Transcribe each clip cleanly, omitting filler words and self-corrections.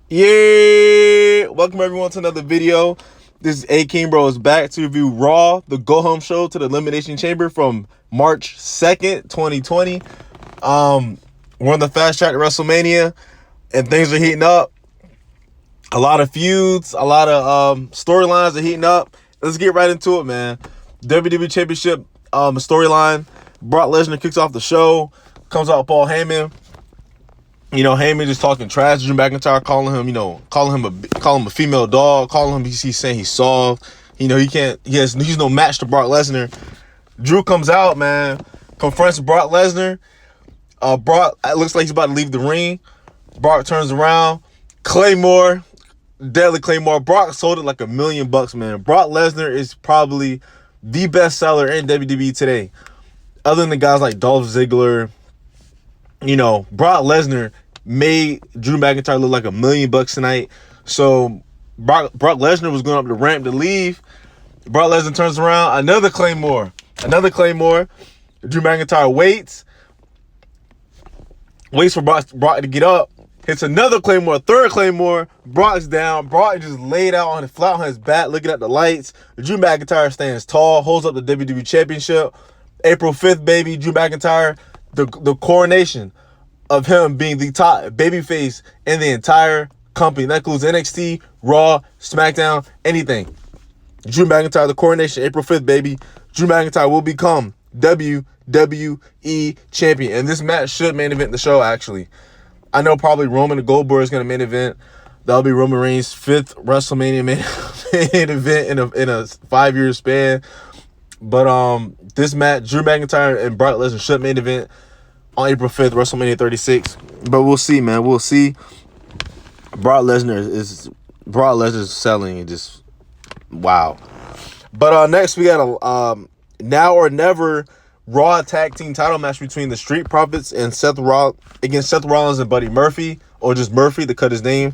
Yeah, welcome everyone to another video. This is AYEKINGBRO is back to review Raw, the go-home show to the Elimination Chamber from March 2nd, 2020. We're on the fast track to WrestleMania, and things are heating up. A lot of feuds, a lot of storylines are heating up. Let's get right into it, man. WWE Championship storyline. Brock Lesnar kicks off the show, comes out with Paul Heyman. Heyman just talking trash to Drew McIntyre, calling him a female dog, calling him, he's saying he's soft. He's no match to Brock Lesnar. Drew comes out, man, confronts Brock Lesnar. Brock, it looks like he's about to leave the ring. Brock turns around, Claymore, deadly Claymore. Brock sold it like $1 million, man. Brock Lesnar is probably the best seller in WWE today. Other than the guys like Dolph Ziggler, Brock Lesnar made Drew McIntyre look like $1 million tonight. So Brock Lesnar was going up the ramp to leave. Brock Lesnar turns around, another Claymore. Drew McIntyre waits for Brock to get up, hits another Claymore, third Claymore. Brock's down. Brock just laid out flat on his back, looking at the lights. Drew McIntyre stands tall, holds up the WWE Championship. April 5th, baby. Drew McIntyre, the coronation of him being the top babyface in the entire company. That includes NXT, Raw, SmackDown, anything. Drew McIntyre, the coronation, April 5th, baby. Drew McIntyre will become WWE champion. And this match should main event the show, actually. I know probably Roman and Goldberg is going to main event. That'll be Roman Reigns' 5th WrestleMania main event in a 5-year span. But this match, Drew McIntyre and Brock Lesnar should main event on April 5th, WrestleMania 36. But we'll see, man. We'll see. Brock Lesnar's selling and just wow. But next we got a now or never Raw tag team title match between the Street Profits and Seth Rollins and Buddy Murphy, or just Murphy to cut his name.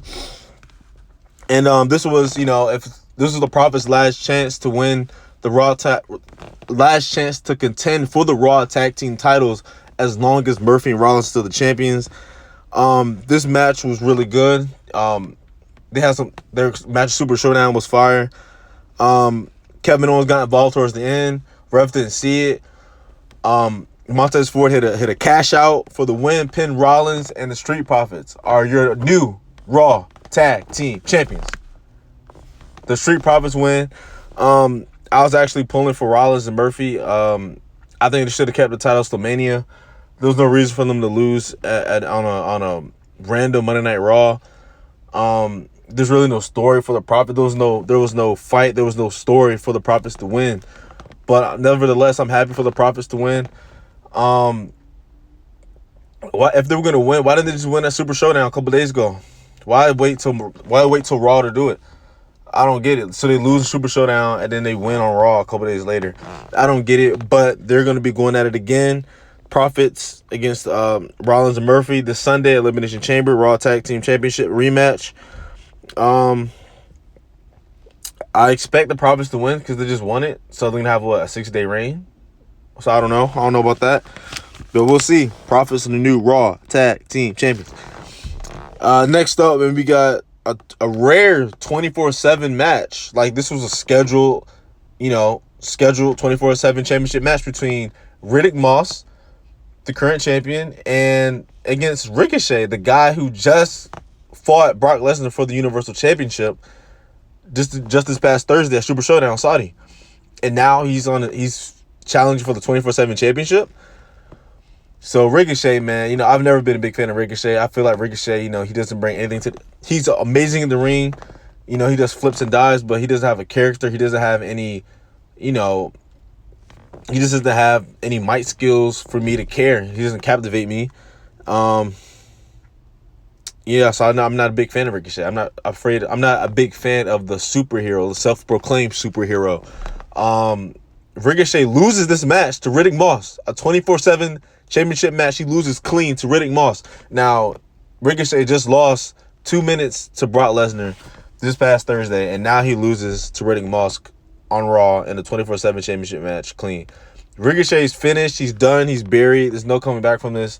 And this was, if this was the Profits' last chance to win the last chance to contend for the Raw tag team titles, as long as Murphy and Rollins are still the champions. This match was really good. They had their match Super Showdown was fire. Kevin Owens got involved towards the end. Ref didn't see it. Montez Ford hit a cash out for the win. Pin Rollins, and the Street Profits are your new Raw tag team champions. The Street Profits win. I was actually pulling for Rollins and Murphy. I think they should have kept the titles till Mania. There was no reason for them to lose on a random Monday Night Raw. There's really no story for the Profits. There was no fight. There was no story for the Profits to win. But nevertheless, I'm happy for the Profits to win. If they were gonna win, why didn't they just win that Super Showdown a couple days ago? Why wait till Raw to do it? I don't get it. So they lose the Super Showdown and then they win on Raw a couple days later. I don't get it, but they're going to be going at it again. Profits against Rollins and Murphy this Sunday, Elimination Chamber, Raw Tag Team Championship rematch. I expect the Profits to win because they just won it. So they're going to have, a 6-day reign? So I don't know. I don't know about that. But we'll see. Profits and the new Raw Tag Team Champions. Next up, and we got a rare 24/7 match. Like, this was a scheduled 24/7 championship match between Riddick Moss, the current champion, and against Ricochet, the guy who just fought Brock Lesnar for the Universal Championship just this past Thursday at Super Showdown Saudi. And now he's challenging for the 24/7 championship. So Ricochet, man, I've never been a big fan of Ricochet. I feel like Ricochet, he doesn't bring anything to... He's amazing in the ring. He does flips and dives, but he doesn't have a character. He doesn't have any, he just doesn't have any mic skills for me to care. He doesn't captivate me. So I'm not a big fan of Ricochet. I'm not a big fan of the superhero, the self-proclaimed superhero. Ricochet loses this match to Riddick Moss, a 24/7 championship match. He loses clean to Riddick Moss. Now, Ricochet just lost 2 minutes to Brock Lesnar this past Thursday, and now he loses to Riddick Moss on Raw in the 24/7 championship match clean. Ricochet's finished. He's done. He's buried. There's no coming back from this.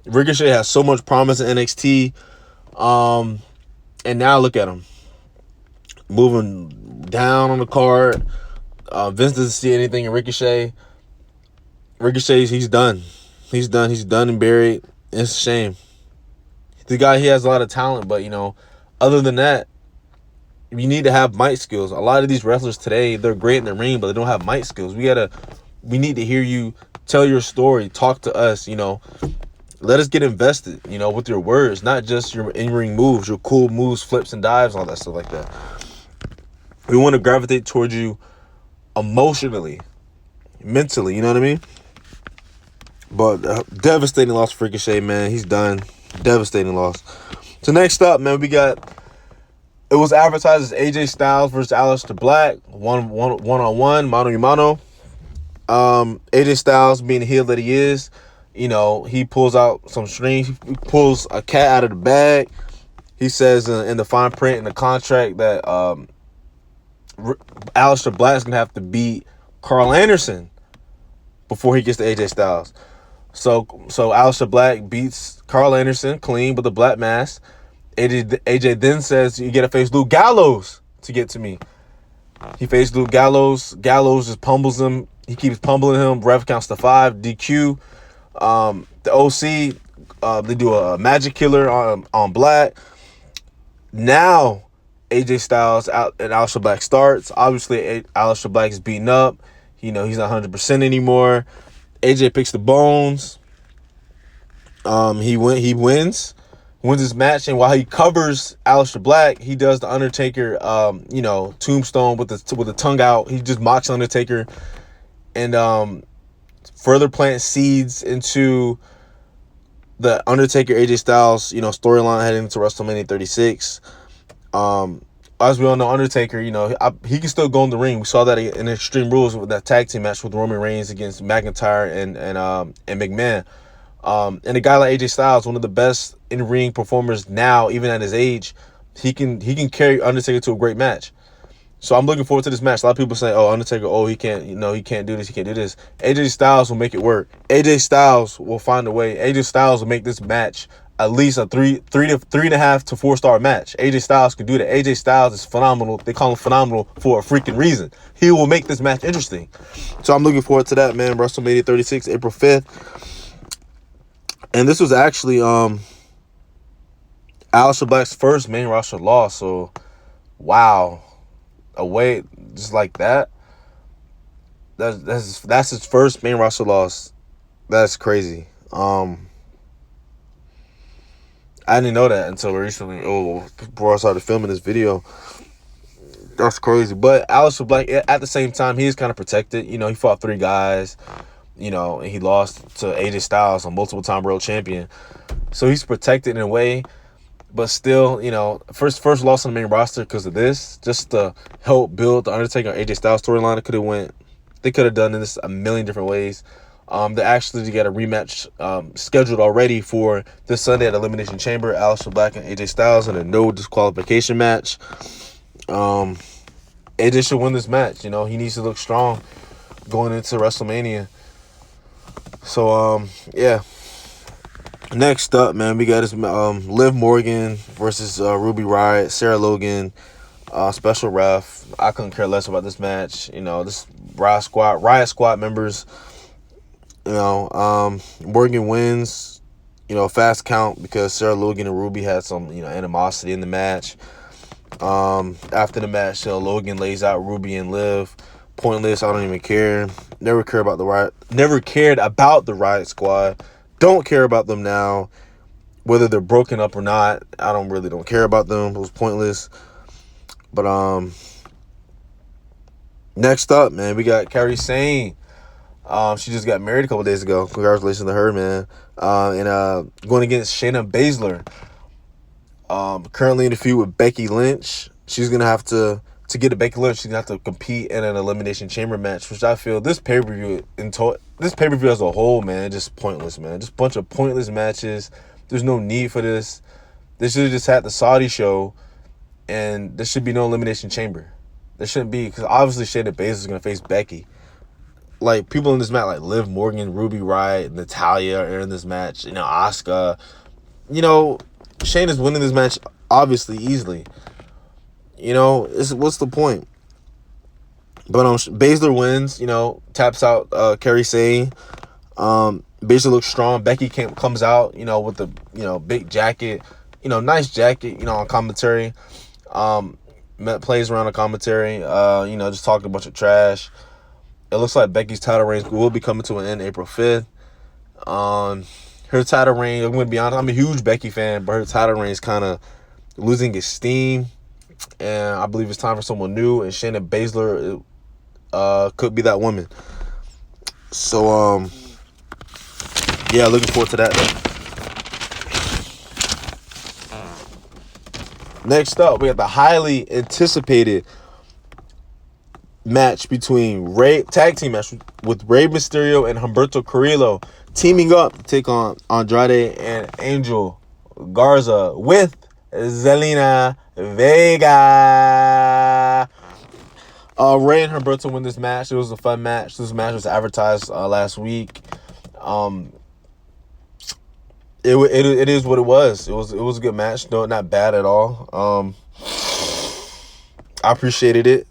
Ricochet has so much promise in NXT. And now look at him. Moving down on the card. Vince doesn't see anything in Ricochet. Ricochet, he's done. He's done and buried. It's a shame. The guy, he has a lot of talent, but, other than that, you need to have mic skills. A lot of these wrestlers today, they're great in the ring, but they don't have mic skills. We need to hear you tell your story. Talk to us, Let us get invested, with your words, not just your in-ring moves, your cool moves, flips and dives, all that stuff like that. We want to gravitate towards you emotionally, mentally, you know what I mean? But devastating loss for Ricochet, man. He's done. Devastating loss. So next up, man, it was advertised as AJ Styles versus Alistair Black, one-on-one, mano-a-mano. AJ Styles, being the heel that he is, he pulls out some strings. He pulls a cat out of the bag. He says in the fine print in the contract that Alistair Black's going to have to beat Carl Anderson before he gets to AJ Styles. So Alistair Black beats Carl Anderson clean with a black mask. AJ then says, you got to face Luke Gallows to get to me. He faced Luke Gallows. Gallows just pummels him. He keeps pummeling him. Ref counts to 5. DQ. The OC, they do a magic killer on Black. Now, AJ Styles out and Alistair Black starts. Obviously, Alistair Black is beaten up. He's not 100% anymore. AJ picks the bones. He wins his match, and while he covers Alistair Black, he does the Undertaker, tombstone with the tongue out. He just mocks Undertaker, and further plants seeds into the Undertaker AJ Styles, storyline heading into WrestleMania 36. As we all know, Undertaker, he can still go in the ring. We saw that in Extreme Rules with that tag team match with Roman Reigns against McIntyre and McMahon. And a guy like AJ Styles, one of the best in-ring performers now, even at his age, he can carry Undertaker to a great match. So I'm looking forward to this match. A lot of people say, "Oh, Undertaker, he can't, he can't do this, he can't do this." AJ Styles will make it work. AJ Styles will find a way. AJ Styles will make this match at least a 3.5 to 4-star match. AJ Styles can do that. AJ Styles is phenomenal. They call him phenomenal for a freaking reason. He will make this match interesting. So I'm looking forward to that, man. WrestleMania 36, April 5th. And this was actually Alistair Black's first main roster loss. So, wow. Away just like that. That's his first main roster loss. That's crazy. I didn't know that until recently. Before I started filming this video. That's crazy. But Alistair Black, at the same time, he is kind of protected. He fought 3 guys. And he lost to AJ Styles, a multiple-time world champion. So he's protected in a way. But still, first loss on the main roster because of this, just to help build the Undertaker and AJ Styles storyline. They could have done this a million different ways. They actually got a rematch scheduled already for this Sunday at Elimination Chamber. Alistair Black and AJ Styles in a no disqualification match. AJ should win this match. He needs to look strong going into WrestleMania. So, yeah. Next up, man, we got this Liv Morgan versus Ruby Riot, Sarah Logan, special ref. I couldn't care less about this match. This Riot Squad members. Morgan wins. Fast count because Sarah Logan and Ruby had some animosity in the match. After the match, Logan lays out Ruby and Liv. Pointless. I don't even care. Never cared about the Riot. Never cared about the Riot Squad. Don't care about them now. Whether they're broken up or not, I don't care about them. It was pointless. But next up, man, we got Kairi Sane. She just got married a couple days ago. Congratulations to her, man. And going against Shayna Baszler. Currently in a feud with Becky Lynch. She's gonna have to get to Becky Lynch. She's gonna have to compete in an Elimination Chamber match, which I feel this pay-per-view as a whole, man, just pointless, man. Just a bunch of pointless matches. There's no need for this. They should have just had the Saudi show, and there should be no Elimination Chamber. There shouldn't be, because obviously Shayna Baszler is gonna face Becky. Like, people in this match, like Liv Morgan, Ruby Riott, Natalya are in this match. Asuka. Shayna's winning this match obviously, easily. You know, what's the point? But Baszler wins, you know, taps out Kairi Sane. Baszler looks strong. Becky comes out, you know, with the, you know, big jacket, you know, nice jacket, you know, on commentary. Plays around the commentary, you know, just talking a bunch of trash. It looks like Becky's title reign will be coming to an end April 5th. Her title reign, I'm going to be honest, I'm a huge Becky fan, but her title reign is kind of losing its steam. And I believe it's time for someone new. And Shayna Baszler could be that woman. So, yeah, looking forward to that. Next up, we have the highly anticipated match between tag team match with Rey Mysterio and Humberto Carrillo teaming up to take on Andrade and Angel Garza with Zelina Vega. Rey and Humberto win this match. It was a fun match. This match was advertised last week. It is what it was. It was a good match. No, not bad at all. I appreciated it.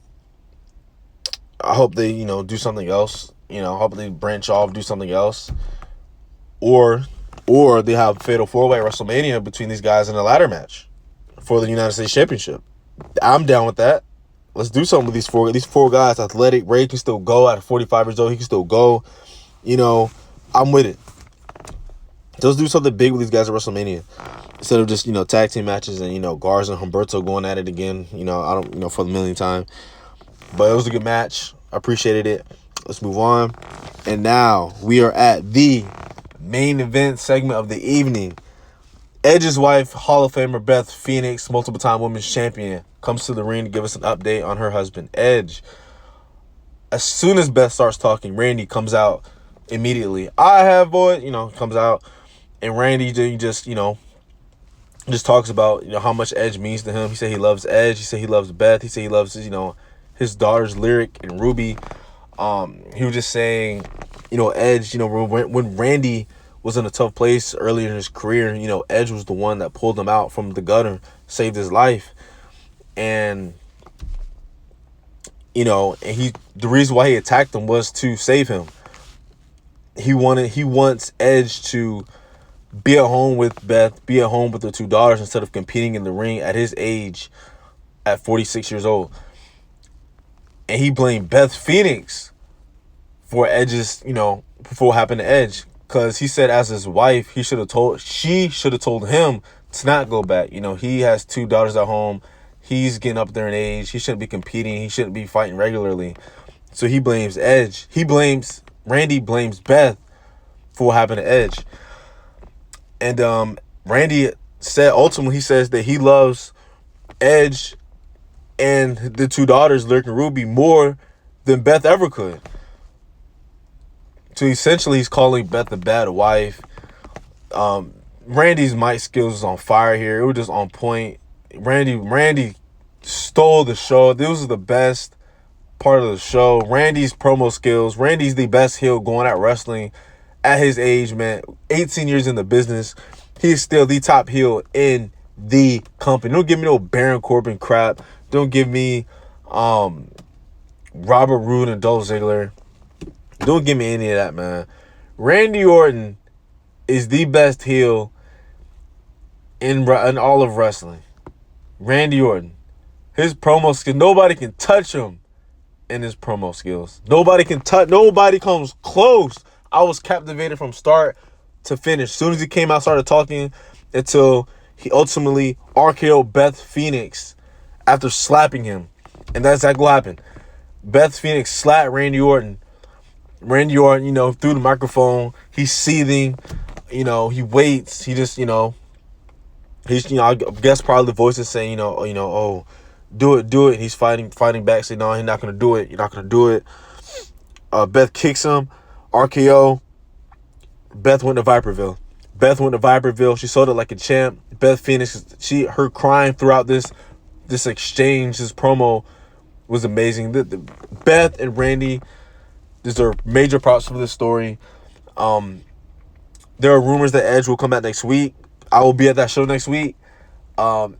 I hope they, you know, do something else. You know, I hope they branch off, do something else. Or they have Fatal 4-Way at WrestleMania between these guys in a ladder match for the United States Championship. I'm down with that. Let's do something with these four guys. Athletic. Rey can still go at 45 years old. He can still go. You know, I'm with it. Let's do something big with these guys at WrestleMania instead of just, you know, tag team matches and, you know, Garza and Humberto going at it again. You know, I don't, you know, for the millionth time. But it was a good match. I appreciated it. Let's move on. And now we are at the main event segment of the evening. Edge's wife, Hall of Famer Beth Phoenix, multiple-time women's champion, comes to the ring to give us an update on her husband, Edge. As soon as Beth starts talking, Randy comes out immediately. I have void, you know, comes out. And Randy just, you know, just talks about, you know, how much Edge means to him. He said he loves Edge. He said he loves Beth. He said he loves, you know, his daughters, Lyric and Ruby. He was just saying, you know, Edge, you know, when Randy was in a tough place earlier in his career, you know, Edge was the one that pulled him out from the gutter, saved his life. And, you know, and the reason why he attacked him was to save him. He wants Edge to be at home with Beth, be at home with the two daughters instead of competing in the ring at his age at 46 years old. And he blamed Beth Phoenix for Edge's, you know, for what happened to Edge. Because he said as his wife, she should have told him to not go back. You know, he has two daughters at home. He's getting up there in age. He shouldn't be competing. He shouldn't be fighting regularly. So he blames Edge. Randy blames Beth for what happened to Edge. And Randy ultimately says that he loves Edge and the two daughters, Lyric and Ruby, more than Beth ever could. So essentially, he's calling Beth a bad wife. Randy's mic skills was on fire here. It was just on point. Randy stole the show. This was the best part of the show. Randy's promo skills. Randy's the best heel going at wrestling at his age, man. 18 years in the business. He's still the top heel in the company. Don't give me no Baron Corbin crap. Don't give me Robert Roode and Dolph Ziggler. Don't give me any of that, man. Randy Orton is the best heel in all of wrestling. Randy Orton. His promo skills, nobody can touch him in his promo skills. Nobody comes close. I was captivated from start to finish. As soon as he came out, started talking, until he ultimately RKO'd Beth Phoenix after slapping him. And that's exactly what happened. Beth Phoenix slapped Randy Orton. Randy Orton, you know, through the microphone, he's seething. You know, he waits. He just, you know, he's, you know, I guess probably the voice is saying, oh, do it. He's fighting back, saying, no, he's not going to do it. You're not going to do it. Beth kicks him. RKO. Beth went to Viperville. She sold it like a champ. Beth Phoenix, her crying throughout this exchange, this promo was amazing. Beth and Randy deserve major props for this story. There are rumors that Edge will come out next week. I will be at that show next week.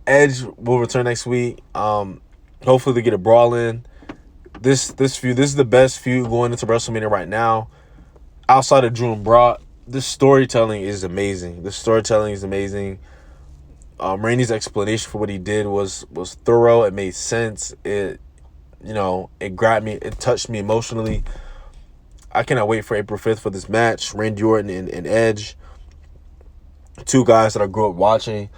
Edge will return next week. Hopefully they get a brawl in. This feud, this is the best feud going into WrestleMania right now. Outside of Drew and Brock, this storytelling is amazing. Randy's explanation for what he did was thorough. It made sense. It grabbed me. It touched me emotionally. I cannot wait for April 5th for this match. Randy Orton and Edge. Two guys that I grew up watching.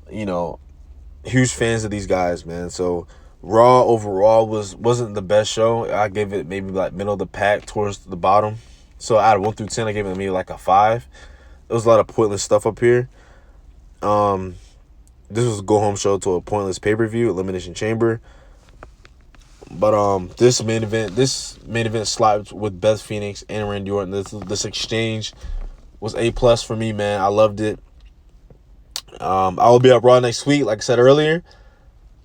Huge fans of these guys, man. So Raw overall wasn't the best show. I gave it maybe like middle of the pack towards the bottom. So out of 1 through 10, I gave it maybe like a 5. There was a lot of pointless stuff up here. This was a go-home show to a pointless pay-per-view, Elimination Chamber. But this main event slapped with Beth Phoenix and Randy Orton. This exchange was A+ for me, man. I loved it. I will be at Raw next week, like I said earlier.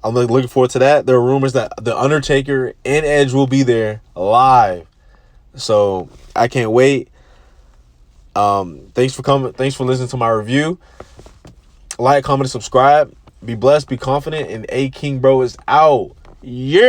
I'm looking forward to that. There are rumors that The Undertaker and Edge will be there live. So I can't wait. Thanks for coming. Thanks for listening to my review. Like, comment, and subscribe. Be blessed, be confident, and AYEKINGBRO is out. Yeah!